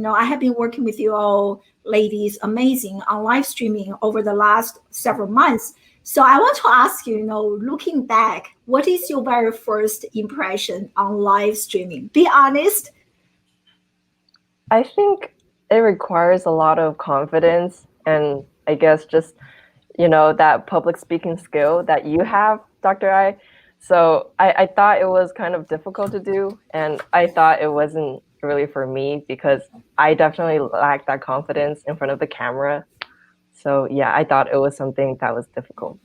I have been working with you all ladies amazing on live streaming over the last several months. So I want to ask you, looking back, what is your very first impression on live streaming? Be honest. I think it requires a lot of confidence and I guess just, that public speaking skill that you have, Dr. I. So I thought it was kind of difficult to do, and I thought it wasn't really for me because I definitely lacked that confidence in front of the camera. So yeah, I thought it was something that was difficult.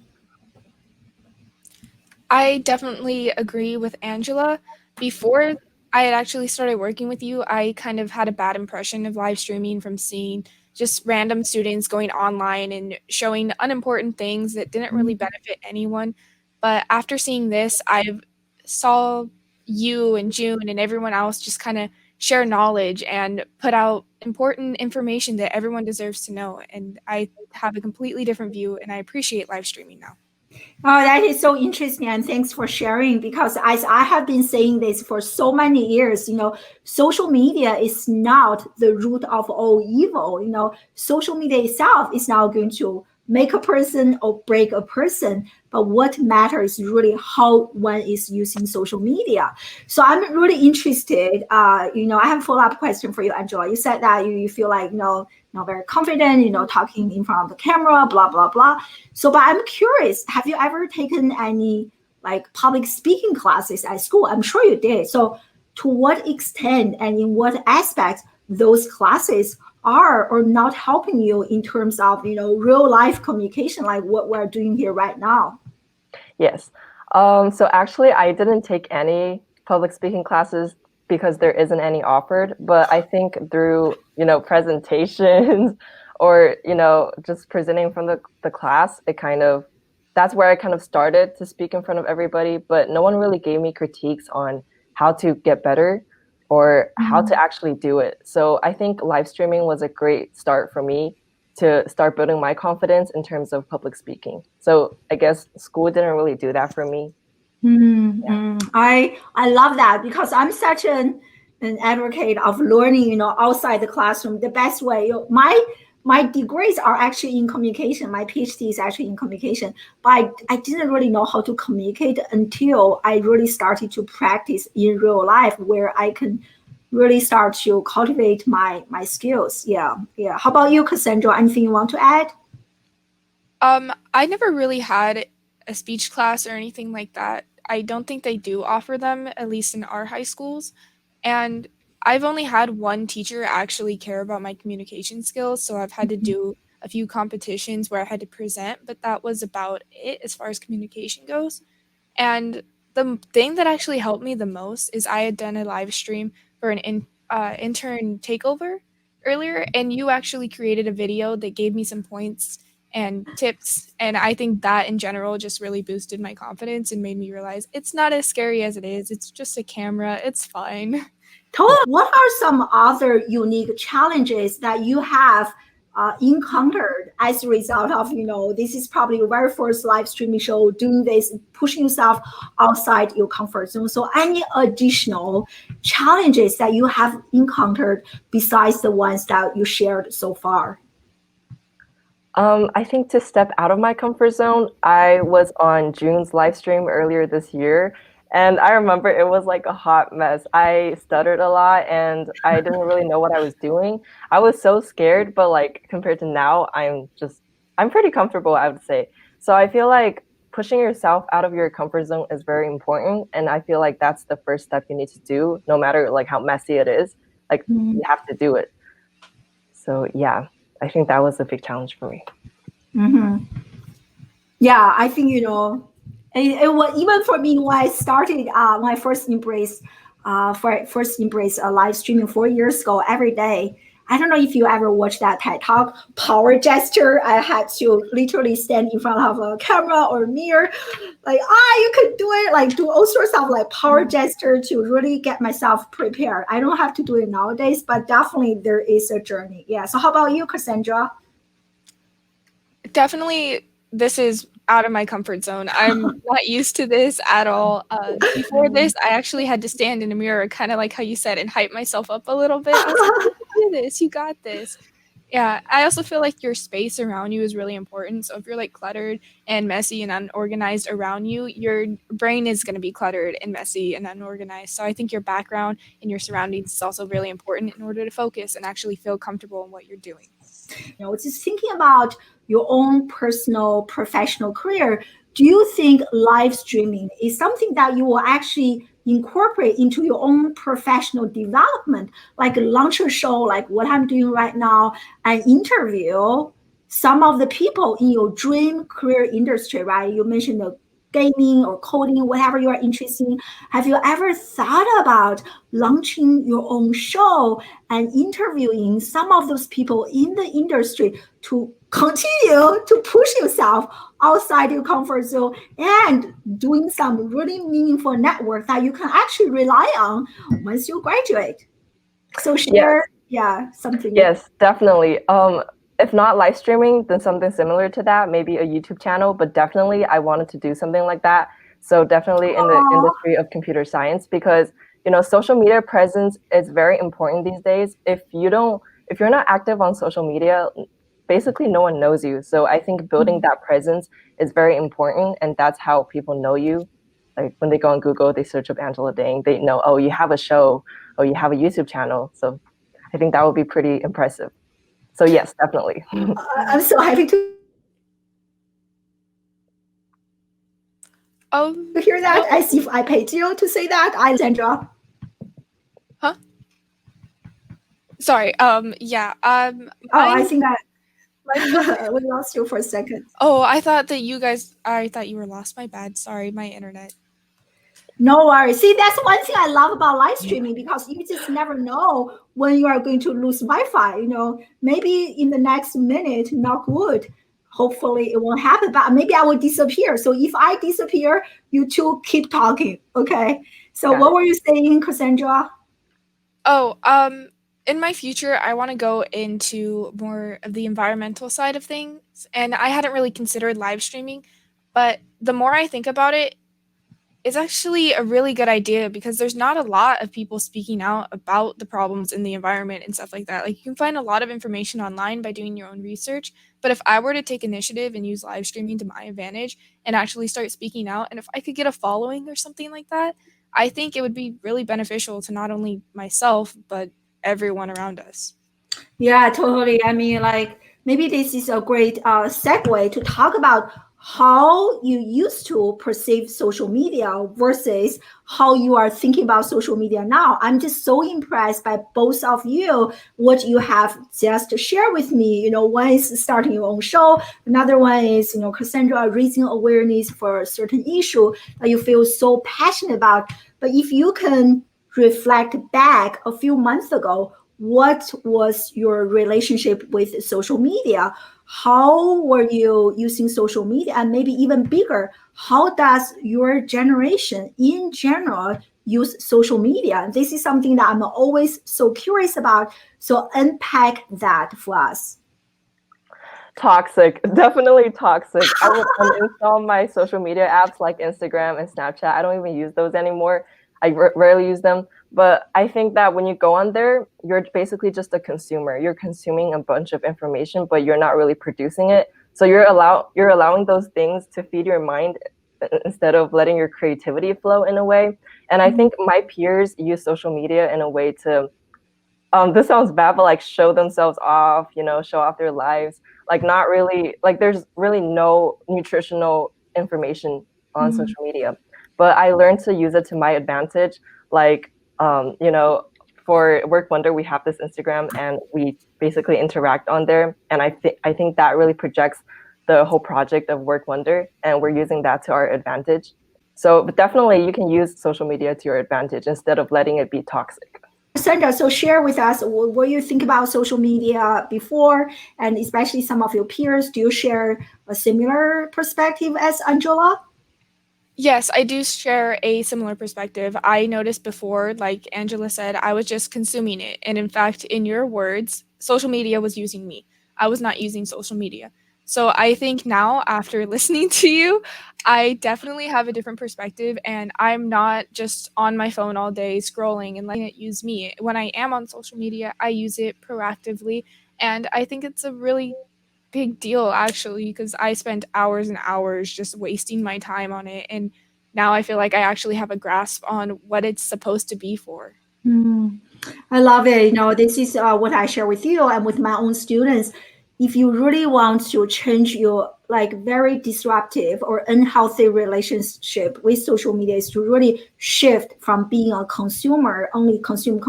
I definitely agree with Angela. Before I had actually started working with you, I kind of had a bad impression of live streaming from seeing just random students going online and showing unimportant things that didn't really benefit anyone. But after seeing this, I saw you and June and everyone else just kind of share knowledge and put out important information that everyone deserves to know. And I have a completely different view, and I appreciate live streaming now. Oh, that is so interesting, and thanks for sharing. Because as I have been saying this for so many years, social media is not the root of all evil. Social media itself is not going to make a person or break a person, but what matters is really how one is using social media. So I'm really interested. I have a follow-up question for you, Angela. You said that you feel like not very confident, talking in front of the camera, blah blah blah. So, but I'm curious, have you ever taken any like public speaking classes at school? I'm sure you did. So, to what extent and in what aspects those classes are or not helping you in terms of real life communication, like what we're doing here right now? Yes. So actually, I didn't take any public speaking classes because there isn't any offered. But I think through, presentations or, just presenting from the class, that's where I kind of started to speak in front of everybody. But no one really gave me critiques on how to get better or how to actually do it. So I think live streaming was a great start for me to start building my confidence in terms of public speaking. So I guess school didn't really do that for me. Yeah. I love that because I'm such an advocate of learning, outside the classroom. The best way, my degrees are actually in communication. My PhD is actually in communication, but I didn't really know how to communicate until I really started to practice in real life, where I can really start to cultivate my skills. Yeah, yeah. How about you, Cassandra? Anything you want to add? I never really had a speech class or anything like that. I don't think they do offer them, at least in our high schools. And I've only had one teacher actually care about my communication skills, so I've had to do a few competitions where I had to present, but that was about it as far as communication goes. And the thing that actually helped me the most is I had done a live stream for an intern takeover earlier, and you actually created a video that gave me some points and tips. And I think that in general just really boosted my confidence and made me realize it's not as scary as it is. It's just a camera. It's fine. What are some other unique challenges that you have encountered as a result of, this is probably your very first live streaming show, doing this, pushing yourself outside your comfort zone. So any additional challenges that you have encountered besides the ones that you shared so far? I think to step out of my comfort zone, I was on June's live stream earlier this year, and I remember it was like a hot mess. I stuttered a lot and I didn't really know what I was doing. I was so scared, but like compared to now, I'm pretty comfortable, I would say. So I feel like pushing yourself out of your comfort zone is very important, and I feel like that's the first step you need to do, no matter like how messy it is. Like you have to do it. So yeah, I think that was a big challenge for me. Mm-hmm. Yeah, I think it was even for me when I started when I first embraced live streaming 4 years ago every day. I don't know if you ever watched that TED Talk, power gesture. I had to literally stand in front of a camera or mirror, like you could do it, like do all sorts of like power gesture to really get myself prepared. I don't have to do it nowadays, but definitely there is a journey. Yeah. So how about you, Cassandra? Definitely, this is out of my comfort zone. I'm not used to this at all. Before this, I actually had to stand in a mirror, kind of like how you said, and hype myself up a little bit. I was like, do this. You got this. Yeah, I also feel like your space around you is really important. So if you're like cluttered and messy and unorganized around you, your brain is going to be cluttered and messy and unorganized. So I think your background and your surroundings is also really important in order to focus and actually feel comfortable in what you're doing. Just thinking about your own personal professional career, do you think live streaming is something that you will actually incorporate into your own professional development, like launch a show, like what I'm doing right now, and interview some of the people in your dream career industry, right? You mentioned the gaming or coding, whatever you are interested in. Have you ever thought about launching your own show and interviewing some of those people in the industry to continue to push yourself outside your comfort zone and doing some really meaningful network that you can actually rely on once you graduate? So Yes. share, yeah, something. Yes, definitely. If not live streaming, then something similar to that, maybe a YouTube channel, but definitely I wanted to do something like that. So definitely in the Aw. industry of computer science, because social media presence is very important these days. If you're not active on social media, basically no one knows you. So I think building that presence is very important, and that's how people know you. Like when they go on Google, they search up Angela Dang, they know, oh, you have a show, oh, you have a YouTube channel. So I think that would be pretty impressive. So yes, definitely. I'm so happy to hear that. Oh, As if I paid you to say that. Sandra. huh? Sorry. Yeah. Oh, I Mine. think we lost you for a second. Oh, I thought that you guys. I thought you were lost. My bad. Sorry, my internet. No worries. See, that's one thing I love about live streaming because you just never know when you are going to lose Wi-Fi. Maybe in the next minute, knock wood. Hopefully, it won't happen. But maybe I will disappear. So if I disappear, you two keep talking. Okay. So Got what it. were you saying, Cassandra? Oh, in my future, I want to go into more of the environmental side of things, and I hadn't really considered live streaming, but the more I think about it, it's actually a really good idea because there's not a lot of people speaking out about the problems in the environment and stuff like that. Like you can find a lot of information online by doing your own research, but if I were to take initiative and use live streaming to my advantage and actually start speaking out, and if I could get a following or something like that, I think it would be really beneficial to not only myself but everyone around us. Yeah, totally. I mean, like maybe this is a great segue to talk about how you used to perceive social media versus how you are thinking about social media now. I'm just so impressed by both of you, what you have just shared with me. One is starting your own show, another one is, Cassandra raising awareness for a certain issue that you feel so passionate about. But if you can reflect back a few months ago, what was your relationship with social media? How were you using social media? And maybe even bigger, how does your generation in general use social media? This is something that I'm always so curious about. So unpack that for us. Toxic, definitely toxic. I would uninstall my social media apps like Instagram and Snapchat. I don't even use those anymore. I rarely use them. But I think that when you go on there, you're basically just a consumer. You're consuming a bunch of information, but you're not really producing it. So you're allowing those things to feed your mind instead of letting your creativity flow in a way. And I think my peers use social media in a way to this sounds bad, but like show themselves off, show off their lives. Like not really, like there's really no nutritional information on social media. But I learned to use it to my advantage. Like, for Work Wonder, we have this Instagram and we basically interact on there. And I think that really projects the whole project of Work Wonder, and we're using that to our advantage. So, but definitely you can use social media to your advantage instead of letting it be toxic. Sandra, so share with us what you think about social media before, and especially some of your peers. Do you share a similar perspective as Angela? Yes, I do share a similar perspective. I noticed before, like Angela said, I was just consuming it. And in fact, in your words, social media was using me. I was not using social media. So I think now, after listening to you, I definitely have a different perspective, and I'm not just on my phone all day scrolling and letting it use me. When I am on social media, I use it proactively, and I think it's a really big deal actually, because I spent hours and hours just wasting my time on it, and now I feel like I actually have a grasp on what it's supposed to be for. Mm. I love it. This is what I share with you and with my own students. If you really want to change your like very disruptive or unhealthy relationship with social media, is to really shift from being a consumer, only consume,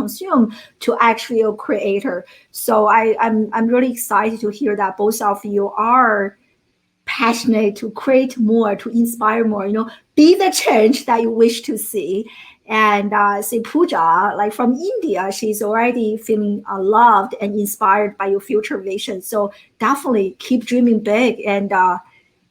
to actually a creator. So I'm really excited to hear that both of you are passionate to create more, to inspire more, be the change that you wish to see. And say Pooja, like from India, she's already feeling loved and inspired by your future vision. So definitely keep dreaming big and